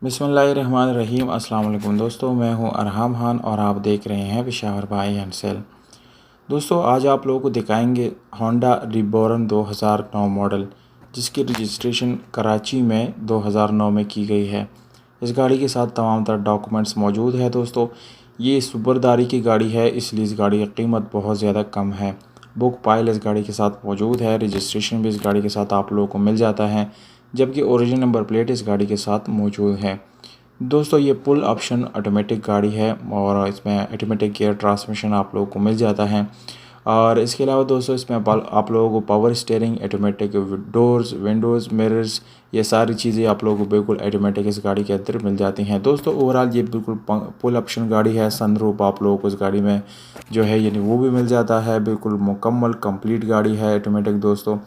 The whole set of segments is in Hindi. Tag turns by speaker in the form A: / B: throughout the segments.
A: बिस्मिल्लाहिर्रहमानिर्रहीम। अस्सलाम वालेकुम दोस्तों, मैं हूं अरहम खान और आप देख रहे हैं पेशावर बाय एंड सेल। दोस्तों आज आप लोगों को दिखाएंगे होंडा रिबॉर्न 2009 मॉडल, जिसकी रजिस्ट्रेशन कराची में 2009 में की गई है। इस गाड़ी के साथ तमाम तरह डॉक्यूमेंट्स मौजूद है। दोस्तों ये सुपरदारी की गाड़ी है, इसलिए इस गाड़ी की कीमत बहुत ज़्यादा कम है। बुक पाइल इस गाड़ी के साथ मौजूद है। रजिस्ट्रेशन भी इस गाड़ी के साथ आप लोगों को मिल जाता है, जबकि ओरिजिनल नंबर प्लेट इस गाड़ी के साथ मौजूद है। दोस्तों ये पुल ऑप्शन ऑटोमेटिक गाड़ी है और इसमें ऑटोमेटिक गियर ट्रांसमिशन आप लोगों को मिल जाता है। और इसके अलावा दोस्तों इसमें आप लोगों को power steering, automatic doors, Windows, mirrors, ये सारी चीज़ें आप लोगों को बिल्कुल ऑटोमेटिक इस गाड़ी के अंदर मिल जाती हैं। दोस्तों ओवरऑल ये बिल्कुल पुल ऑप्शन गाड़ी है। सनरूफ आप लोगों को इस गाड़ी में जो है यानी वो भी मिल जाता है। बिल्कुल मुकम्मल कंप्लीट गाड़ी है ऑटोमेटिक। दोस्तों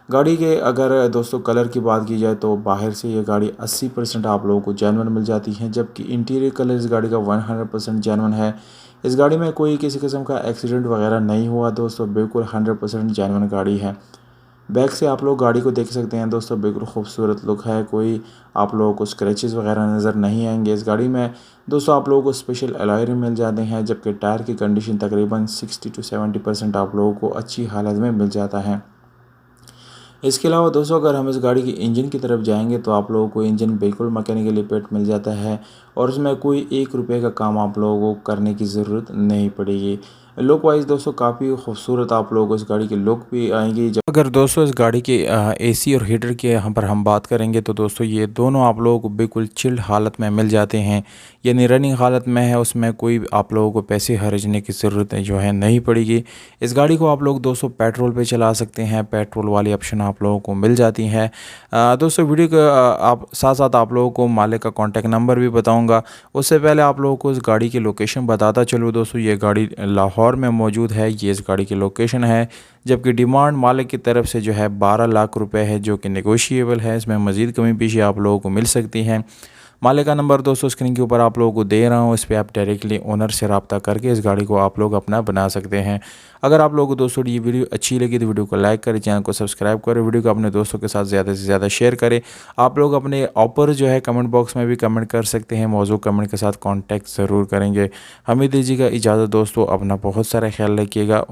A: गाड़ी के अगर दोस्तों कलर की बात की जाए तो बाहर से ये गाड़ी 80% आप लोगों को जेन्युइन मिल जाती है, जबकि इंटीरियर कलर इस गाड़ी का 100% जेन्युइन है। इस गाड़ी में कोई किसी किस्म का एक्सीडेंट वगैरह नहीं हुआ दोस्तों, बिल्कुल 100% जेन्युइन गाड़ी है। बैक से आप लोग गाड़ी को देख सकते हैं दोस्तों, बिल्कुल खूबसूरत लुक है। कोई आप लोगों को स्क्रैचेस वगैरह नज़र नहीं आएंगे इस गाड़ी में। दोस्तों आप लोगों को स्पेशल अलॉय रिम मिल जाते हैं, जबकि टायर की कंडीशन तकरीबन 60 to 70% आप लोगों को अच्छी हालत में मिल जाता है। इसके अलावा दोस्तों अगर हम इस गाड़ी की इंजन की तरफ जाएंगे तो आप लोगों को इंजन बिल्कुल मैकेनिकली पेट मिल जाता है और उसमें कोई 1 रुपये का काम आप लोगों को करने की ज़रूरत नहीं पड़ेगी। लुक वाइज दोस्तों काफ़ी खूबसूरत आप लोगों को इस गाड़ी की लुक भी आएंगी। जब अगर दोस्तों इस गाड़ी की एसी और हीटर की यहाँ पर हम बात करेंगे तो दोस्तों ये दोनों आप लोगों को बिल्कुल चिल्ड हालत में मिल जाते हैं, यानी रनिंग हालत में है, उसमें कोई आप लोगों को पैसे खर्चने की ज़रूरत जो है नहीं पड़ेगी। इस गाड़ी को आप लोग दोस्तों पेट्रोल पे चला सकते हैं, पेट्रोल वाली ऑप्शन आप लोगों को मिल जाती हैं। दोस्तों वीडियो का आप साथ साथ आप लोगों को मालिक का कॉन्टैक्ट नंबर भी बताऊंगा। उससे पहले आप लोगों को इस गाड़ी की लोकेशन बताता चलूँ दोस्तों, ये गाड़ी लाहौर में मौजूद है, ये इस गाड़ी की लोकेशन है। जबकि डिमांड मालिक की तरफ से जो है 12 लाख रुपए है, जो कि नेगोशिएबल है। इसमें मज़ीद कमी पेशी आप लोगों को मिल सकती हैं। मालिक का नंबर दोस्तों स्क्रीन के ऊपर आप लोगों को दे रहा हूँ, इस पर आप डायरेक्टली ओनर से रब्ता करके इस गाड़ी को आप लोग अपना बना सकते हैं। अगर आप लोगों को दोस्तों ये वीडियो अच्छी लगी तो वीडियो को लाइक करें, चैनल को सब्सक्राइब करें, वीडियो को अपने दोस्तों के साथ ज़्यादा से ज़्यादा शेयर करें। आप लोग अपने ऑफर जो है कमेंट बॉक्स में भी कमेंट कर सकते हैं, मौजूद कमेंट के साथ कॉन्टैक्ट ज़रूर करेंगे। हमें दीजिएगा इजाज़त दोस्तों, अपना बहुत सारा ख्याल रखिएगा।